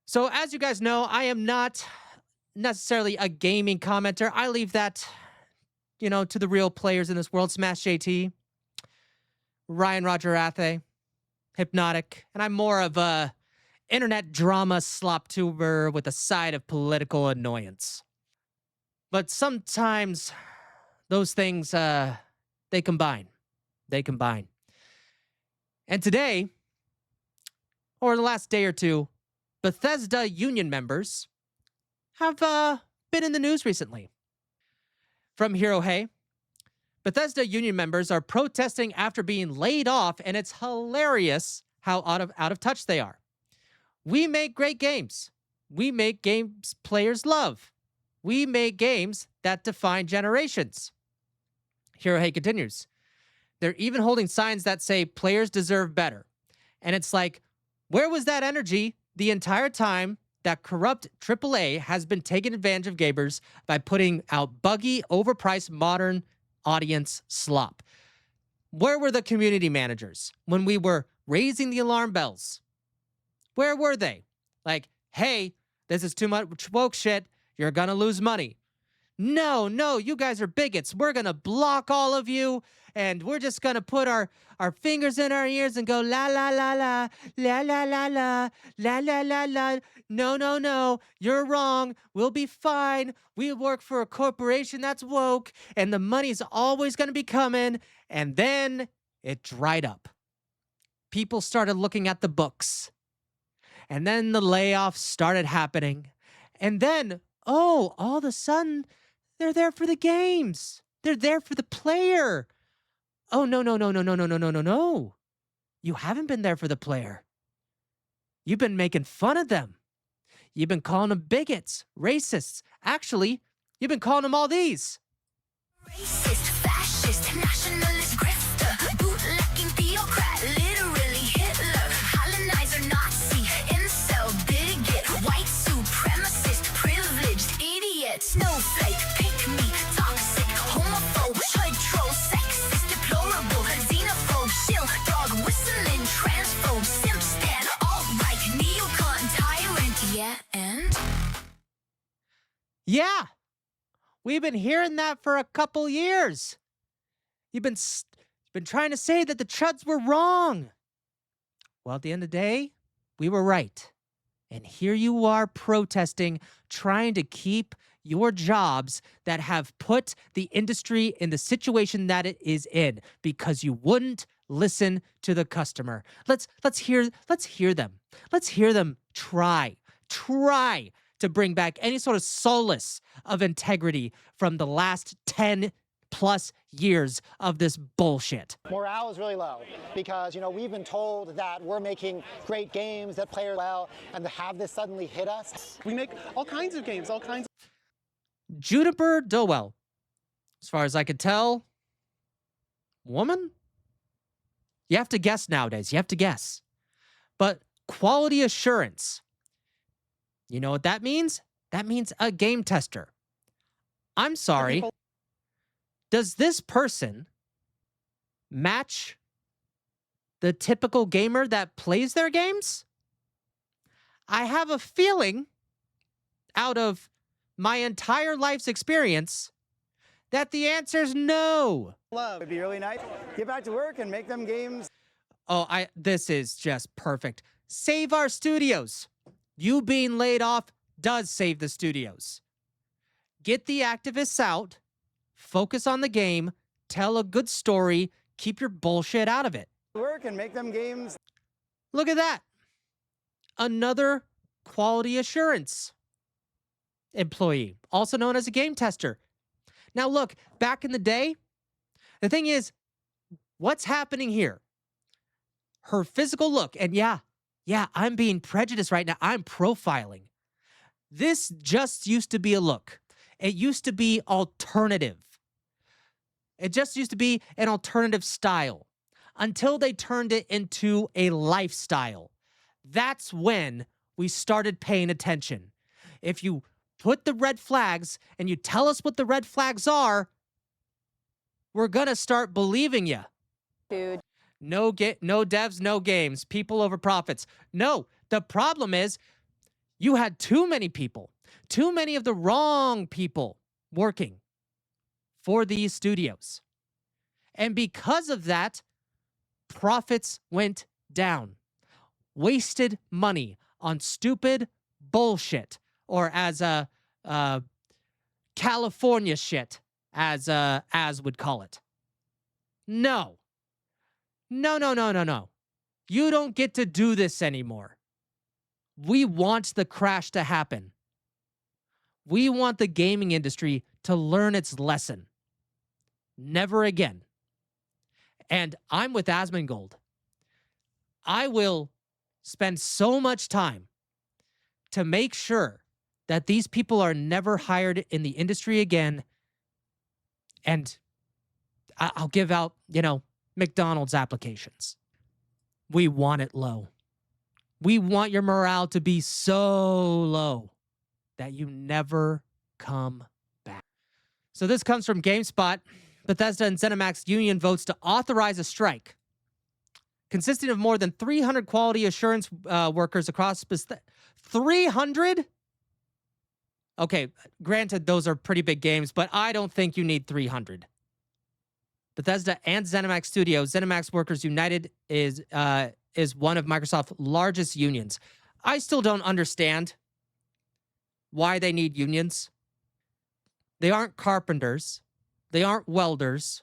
So, as you guys know, I am not necessarily a gaming commenter. I leave that, to the real players in this world. Smash JT, Ryan Roger Athe, Hypnotic, and I'm more of a internet drama slop tuber with a side of political annoyance. But sometimes those things, they combine. They combine. And today, or the last day or two, Bethesda union members have been in the news recently. From Hero Hey, Bethesda union members are protesting after being laid off, and it's hilarious how out of touch they are. We make great games. We make games players love. We make games that define generations. Hero Hey continues. They're even holding signs that say players deserve better. And it's like, where was that energy the entire time that corrupt AAA has been taking advantage of gamers by putting out buggy, overpriced, modern audience slop? Where were the community managers when we were raising the alarm bells? Where were they? Like, hey, this is too much woke shit. You're gonna lose money. No, you guys are bigots. We're gonna block all of you, and we're just gonna put our fingers in our ears and go la la la la la la la la la la la la. No, you're wrong. We'll be fine. We work for a corporation that's woke, and the money's always gonna be coming. And then it dried up. People started looking at the books, and then the layoffs started happening, and then all of a sudden, they're there for the games. They're there for the player. Oh, no. You haven't been there for the player. You've been making fun of them. You've been calling them bigots, racists. Actually, you've been calling them all these. Racist, fascist, nationalist, grifter, bootlicking theocrat, literally Hitler, colonizer, Nazi, incel, bigot, white supremacist, privileged, idiot, snowflake, pick me, toxic, homophobe, hood troll, sexist, deplorable, xenophobe, shill, dog, whistling, transphobe, simp stan, alt-right, neocon, tyrant, yeah, and? Yeah. We've been hearing that for a couple years. You've been trying to say that the chuds were wrong. Well, at the end of the day, we were right. And here you are protesting, trying to keep your jobs that have put the industry in the situation that it is in because you wouldn't listen to the customer. Let's hear them. Let's hear them try to bring back any sort of solace of integrity from the last 10 plus years of this bullshit. Morale is really low because, we've been told that we're making great games that play well, and to have this suddenly hit us. We make all kinds of games, all kinds. Juniper Dowell, as far as I could tell, woman? You have to guess nowadays. You have to guess. But quality assurance. You know what that means? That means a game tester. I'm sorry. Does this person match the typical gamer that plays their games? I have a feeling, out of my entire life's experience, that the answer is no. It'd be really nice. Get back to work and make them games. This is just perfect. Save our studios. You being laid off does save the studios. Get the activists out, focus on the game, tell a good story, keep your bullshit out of it. Work and make them games. Look at that. Another quality assurance employee, also known as a game tester. Now look, back in the day, the thing is, what's happening here? Her physical look, and yeah, I'm being prejudiced right now. I'm profiling. This just used to be a look. It used to be alternative. It just used to be an alternative style until they turned it into a lifestyle. That's when we started paying attention. If you put the red flags and you tell us what the red flags are, we're gonna start believing you. Dude. No devs, no games. People over profits. No, the problem is You had too many people, too many of the wrong people working for these studios. And because of that, profits went down. Wasted money on stupid bullshit, or as a California shit, as would call it. No. No. You don't get to do this anymore. We want the crash to happen. We want the gaming industry to learn its lesson. Never again. And I'm with Asmongold. I will spend so much time to make sure that these people are never hired in the industry again. And I'll give out, McDonald's applications. We want it low. We want your morale to be so low that you never come back. So this comes from GameSpot. Bethesda and ZeniMax union votes to authorize a strike consisting of more than 300 quality assurance workers across 300? Okay, granted, those are pretty big games, but I don't think you need 300. Bethesda and ZeniMax Studios, ZeniMax Workers United is one of Microsoft's largest unions. I still don't understand why they need unions. They aren't carpenters. They aren't welders.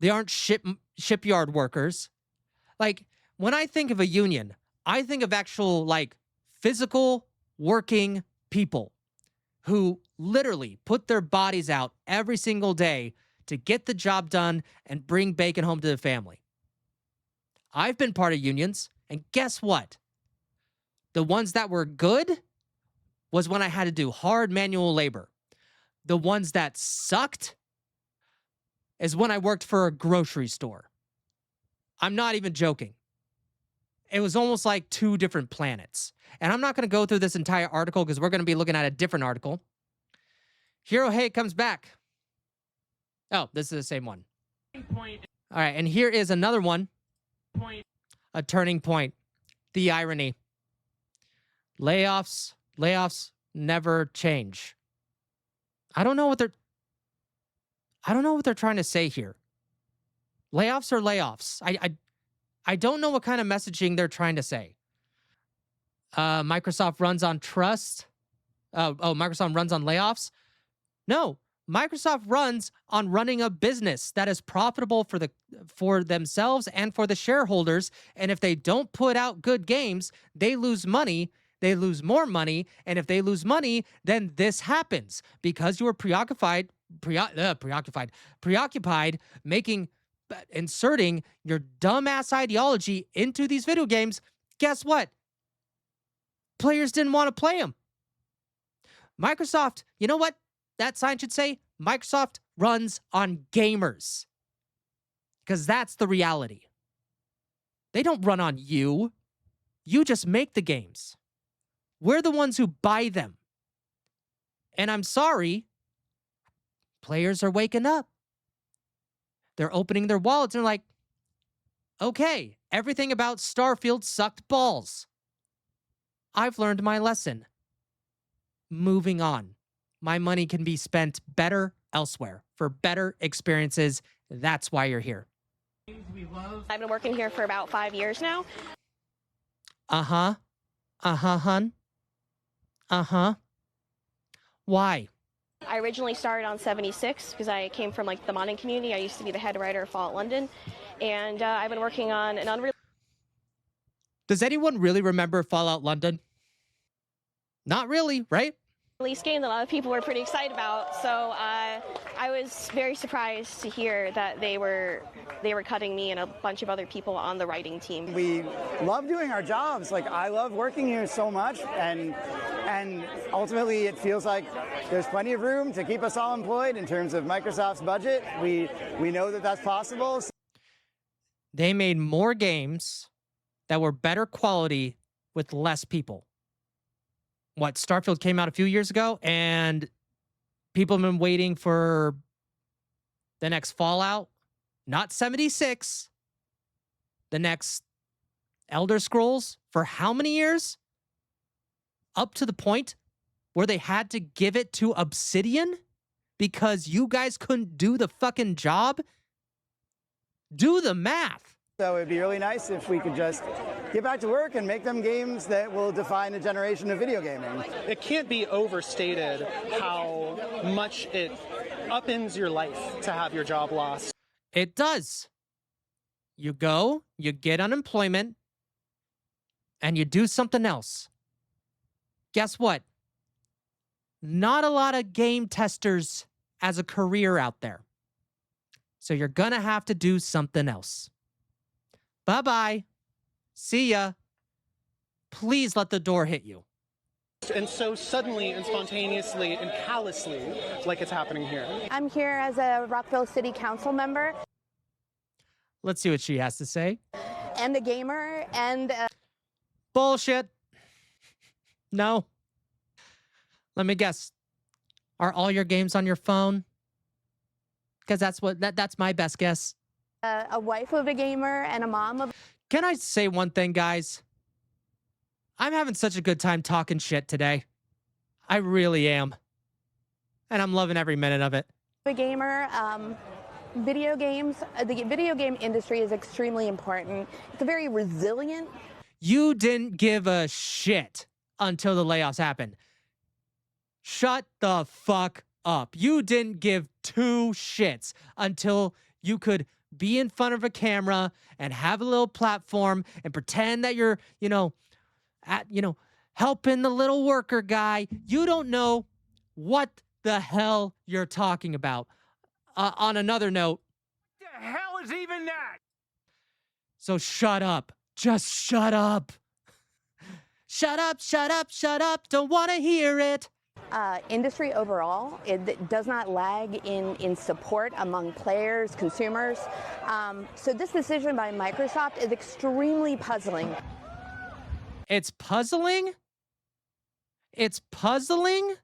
They aren't shipyard workers. Like, when I think of a union, I think of actual, physical working people who literally put their bodies out every single day to get the job done and bring bacon home to the family. I've been part of unions, and guess what? The ones that were good was when I had to do hard manual labor. The ones that sucked is when I worked for a grocery store. I'm not even joking. It was almost like two different planets. And I'm not going to go through this entire article because we're going to be looking at a different article. Hero Hate comes back. Oh, this is the same one. All right, and here is another one. A turning point. The irony. Layoffs never change. I don't know what they're trying to say here. Layoffs are layoffs. I don't know what kind of messaging they're trying to say. Microsoft runs on trust. Microsoft runs on layoffs. No, Microsoft runs on running a business that is profitable for themselves and for the shareholders. And if they don't put out good games, they lose money. They lose more money. And if they lose money, then this happens because you are preoccupied inserting your dumbass ideology into these video games. Guess what? Players didn't want to play them. Microsoft, you know what that sign should say? Microsoft runs on gamers. Because that's the reality. They don't run on you. You just make the games. We're the ones who buy them. And I'm sorry, players are waking up. They're opening their wallets and they're like, okay, everything about Starfield sucked balls. I've learned my lesson. Moving on. My money can be spent better elsewhere for better experiences. That's why you're here. I've been working here for about 5 years now. Uh-huh. Uh-huh, hun. Uh-huh. Why? I originally started on 76 because I came from the modding community. I used to be the head writer of Fallout London, and I've been working on an unreleased. Does anyone really remember Fallout London? Not really, right? Game that a lot of people were pretty excited about. So I was very surprised to hear that they were cutting me and a bunch of other people on the writing team. We love doing our jobs. I love working here so much, and ultimately it feels like there's plenty of room to keep us all employed in terms of Microsoft's budget. We know that that's possible. They made more games that were better quality with less people. What, Starfield came out a few years ago, and people have been waiting for the next Fallout, not 76, the next Elder Scrolls for how many years? up to the point where they had to give it to Obsidian because you guys couldn't do the fucking job? Do the math. So it'd be really nice if we could just get back to work and make them games that will define a generation of video gaming. It can't be overstated how much it upends your life to have your job lost. It does. You go, you get unemployment, and you do something else. Guess what? Not a lot of game testers as a career out there. So you're gonna have to do something else. Bye-bye. See ya. Please let the door hit you. And so suddenly and spontaneously and callously, like it's happening here. I'm here as a Rockville City Council member. Let's see what she has to say. And a gamer and Bullshit. No. Let me guess. Are all your games on your phone? Because that's my best guess. a wife of a gamer and a mom of. Can I say one thing, guys? I'm having such a good time talking shit today. I really am. And I'm loving every minute of it. A gamer. Video games, the video game industry is extremely important. It's a very resilient. You didn't give a shit until the layoffs happened. Shut the fuck up. You didn't give two shits until you could be in front of a camera and have a little platform and pretend that you're, helping the little worker guy. You don't know what the hell you're talking about. On another note, what the hell is even that? So shut up. Just shut up. Shut up, shut up, shut up. Don't want to hear it. Industry overall, it does not lag in support among players, consumers. So this decision by Microsoft is extremely puzzling. It's puzzling? It's puzzling?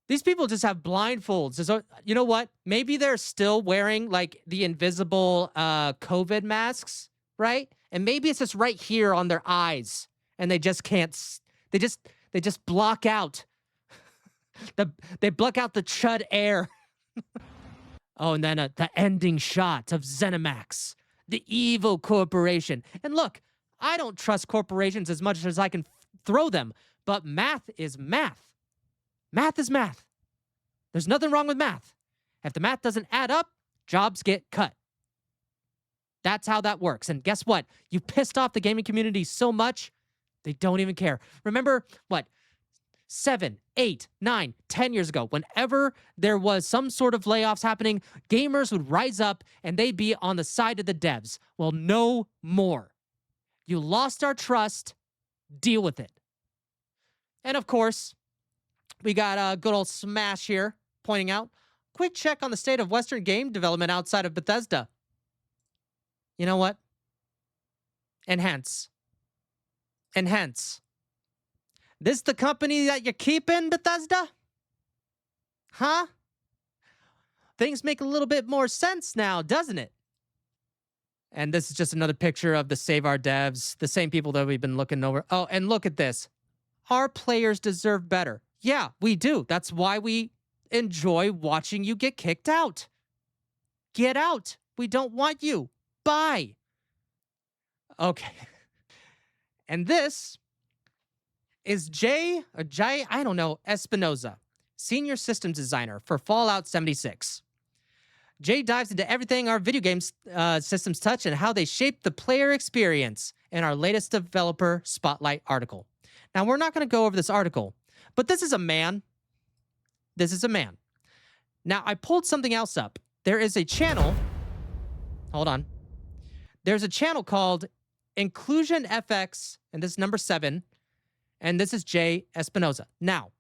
These people just have blindfolds. So, you know what? Maybe they're still wearing like the invisible COVID masks, right? And maybe it's just right here on their eyes, and they just can't. They just block out. They block out the chud air. Oh, and then the ending shot of ZeniMax, the evil corporation. And look, I don't trust corporations as much as I can throw them, but math is math. Math is math. There's nothing wrong with math. If the math doesn't add up, jobs get cut. That's how that works. And guess what? You pissed off the gaming community so much, they don't even care. Remember, 7, 8, 9, 10 years ago, whenever there was some sort of layoffs happening, gamers would rise up and they'd be on the side of the devs. Well, no more. You lost our trust. Deal with it. And of course, we got a good old Smash here pointing out, quick check on the state of Western game development outside of Bethesda. You know what? Enhance. This the company that you're keeping, Bethesda? Huh? Things make a little bit more sense now, doesn't it? And this is just another picture of the Save Our Devs, the same people that we've been looking over. Oh, and look at this. Our players deserve better. Yeah, we do. That's why we enjoy watching you get kicked out. Get out. We don't want you. Bye. Okay. And this is Jay, Espinoza, senior systems designer for Fallout 76. Jay dives into everything our video games systems touch and how they shape the player experience in our latest developer spotlight article. Now, we're not going to go over this article, but this is a man. This is a man. Now, I pulled something else up. There is a channel. Hold on. There's a channel called Inclusion FX, and this is number 7. And this is Jay Espinoza. Now,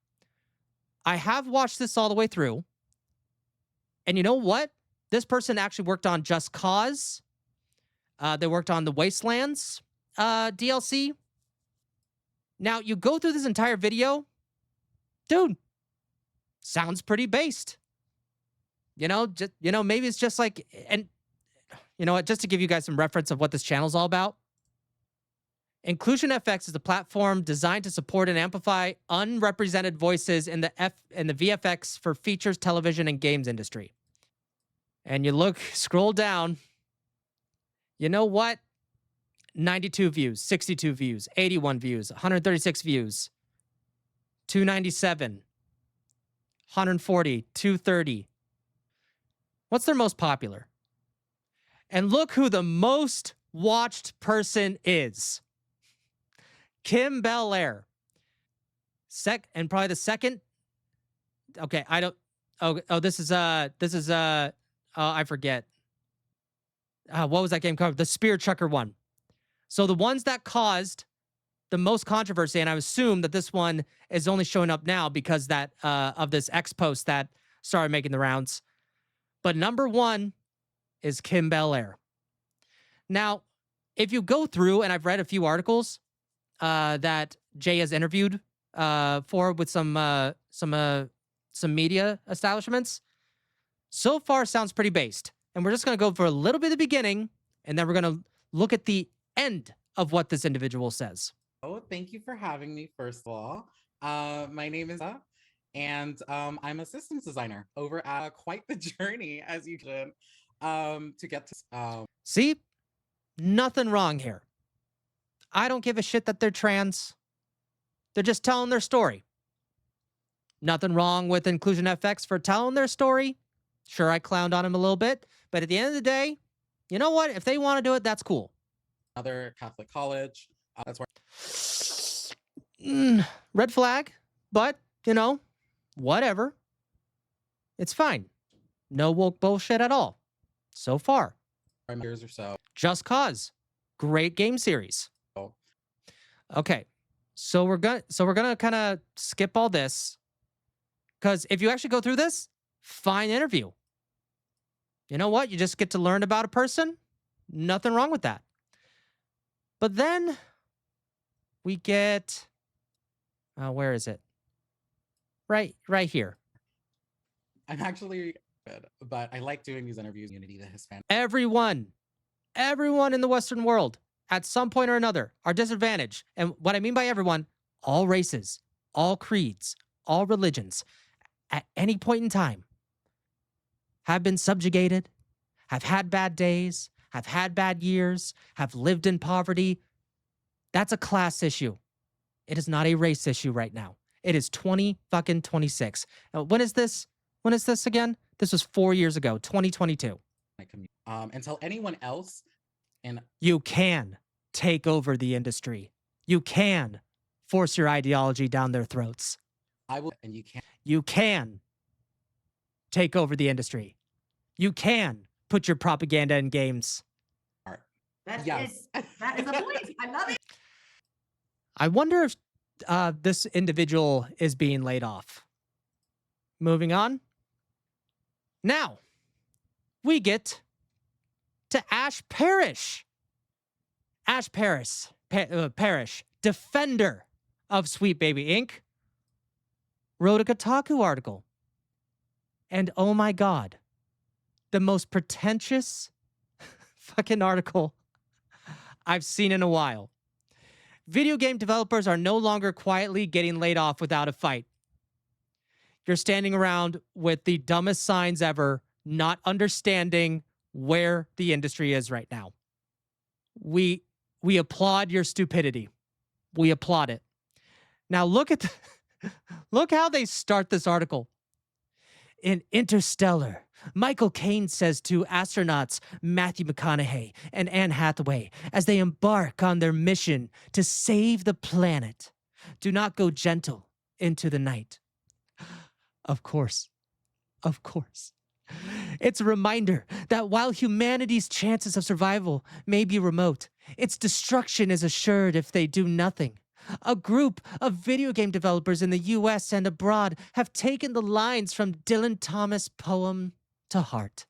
I have watched this all the way through. And you know what? This person actually worked on Just Cause. They worked on the Wastelands DLC. Now, you go through this entire video. Dude, sounds pretty based. Maybe it's just like, and you know what, just to give you guys some reference of what this channel's all about. Inclusion FX is a platform designed to support and amplify unrepresented voices in the VFX for features, television, and games industry. And you scroll down. You know what? 92 views, 62 views, 81 views, 136 views, 297, 140, 230. What's their most popular? And look who the most watched person is. Kim Bel-Air. And probably the second. Okay, I don't. This is I forget. What was that game called? The Spear Chucker one. So the ones that caused the most controversy, and I assume that this one is only showing up now because of this X post that started making the rounds. But number one is Kim Bel-Air. Now, if you go through, and I've read a few articles that Jay has interviewed for with some media establishments, so far sounds pretty based. And we're just going to go for a little bit of the beginning, and then we're going to look at the end of what this individual says. Oh, thank you for having me, first of all. My name is and I'm a systems designer over at quite the journey, as you can, to get to. See? Nothing wrong here. I don't give a shit that they're trans. They're just telling their story. Nothing wrong with Inclusion FX for telling their story. Sure, I clowned on him a little bit, but at the end of the day, you know what? If they want to do it, that's cool. Another Catholic college. That's where. Red flag, but, whatever. It's fine. No woke bullshit at all. So far. Years or so. Just Cause. Great game series. Okay. So we're gonna kind of skip all this. Because if you actually go through this, fine interview. You know what? You just get to learn about a person. Nothing wrong with that. But then we get, where is it? Right here. I'm actually good, but I like doing these interviews. Unity, the Hispanic. Everyone in the Western world, at some point or another, are disadvantaged. And what I mean by everyone, all races, all creeds, all religions, at any point in time, have been subjugated, have had bad days, have had bad years, have lived in poverty. That's a class issue. It is not a race issue right now. It is 2026. When is this? When is this again? This was 4 years ago, 2022. And tell anyone else. You can take over the industry. You can force your ideology down their throats. I will, and you can't. You can take over the industry. You can put your propaganda in games. That is a point. I love it. I wonder if this individual is being laid off. Moving on. Now, we get to Ash Parrish. Ash Parrish, defender of Sweet Baby Inc., wrote a Kotaku article. And oh my God, the most pretentious fucking article I've seen in a while. Video game developers are no longer quietly getting laid off without a fight. You're standing around with the dumbest signs ever, not understanding where the industry is right now. We applaud your stupidity. We applaud it. Now look how they start this article. In Interstellar, Michael Caine says to astronauts Matthew McConaughey and Anne Hathaway as they embark on their mission to save the planet, do not go gentle into the night. Of course. It's a reminder that while humanity's chances of survival may be remote, its destruction is assured if they do nothing. A group of video game developers in the US and abroad have taken the lines from Dylan Thomas' poem to heart.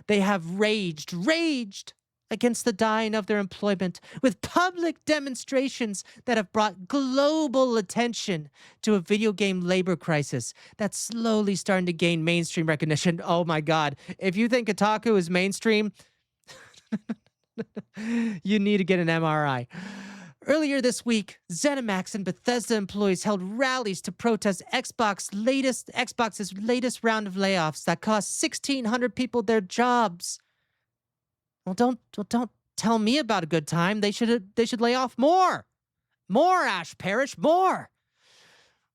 They have raged against the dying of their employment with public demonstrations that have brought global attention to a video game labor crisis that's slowly starting to gain mainstream recognition. Oh my God. If you think Kotaku is mainstream, you need to get an MRI. Earlier this week, ZeniMax and Bethesda employees held rallies to protest Xbox's latest round of layoffs that cost 1,600 people their jobs. Well, don't tell me about a good time. They should lay off more. More, Ash Parrish, more.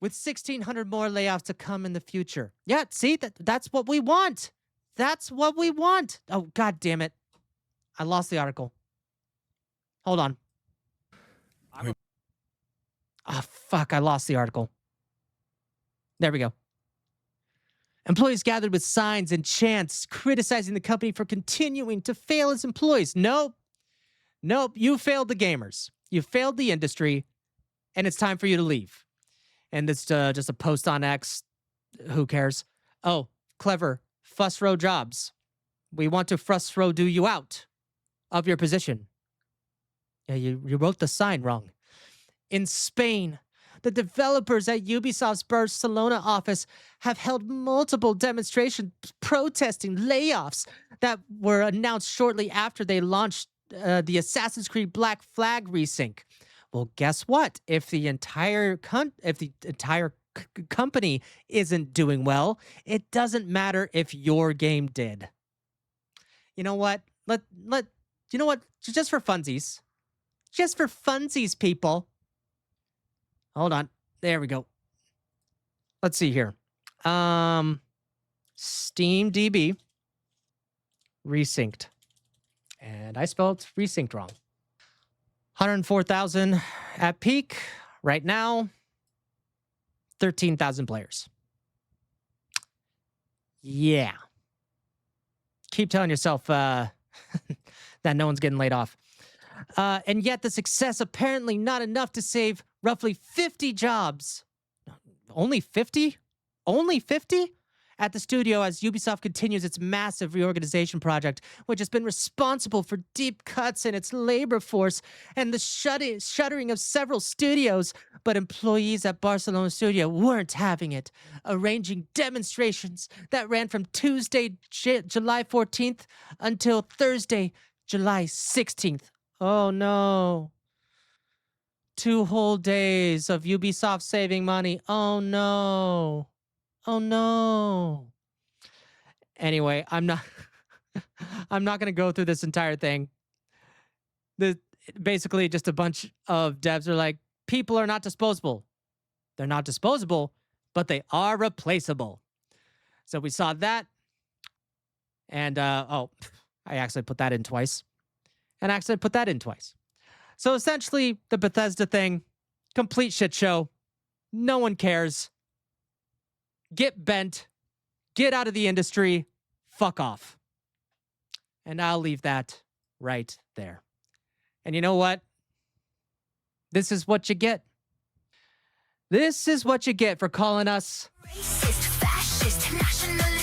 With 1,600 more layoffs to come in the future. Yeah, see, that's what we want. That's what we want. Oh, God damn it. I lost the article. Hold on. Oh, fuck, I lost the article. There we go. Employees gathered with signs and chants criticizing the company for continuing to fail its employees. Nope, you failed the gamers. You failed the industry, and it's time for you to leave. And it's just a post on X. Who cares? Oh, clever. Fuss-row jobs. We want to fuss-row do you out of your position. Yeah, you wrote the sign wrong. In Spain, the developers at Ubisoft's Barcelona office have held multiple demonstrations protesting layoffs that were announced shortly after they launched the Assassin's Creed Black Flag resync. Well, guess what? If the entire company isn't doing well, it doesn't matter if your game did. You know what? You know what? Just for funsies. Just for funsies, people. Hold on. There we go. Let's see here. SteamDB resynced. And I spelled resynced wrong. 104,000 at peak. Right now, 13,000 players. Yeah. Keep telling yourself that no one's getting laid off. And yet the success apparently not enough to save roughly 50 jobs. Only 50? Only 50? At the studio as Ubisoft continues its massive reorganization project, which has been responsible for deep cuts in its labor force and the shuttering of several studios. But employees at Barcelona studio weren't having it, arranging demonstrations that ran from Tuesday, July 14th until Thursday, July 16th. Oh no. 2 whole days of Ubisoft saving money. Oh no. Oh no. Anyway, I'm not going to go through this entire thing. Basically just a bunch of devs are like, people are not disposable. They're not disposable, but they are replaceable. So we saw that. And I actually put that in twice. And actually put that in twice. So essentially the Bethesda thing, complete shit show. No one cares. Get bent, get out of the industry, fuck off. And I'll leave that right there. And you know what? This is what you get. This is what you get for calling us Racist, fascist, nationalist.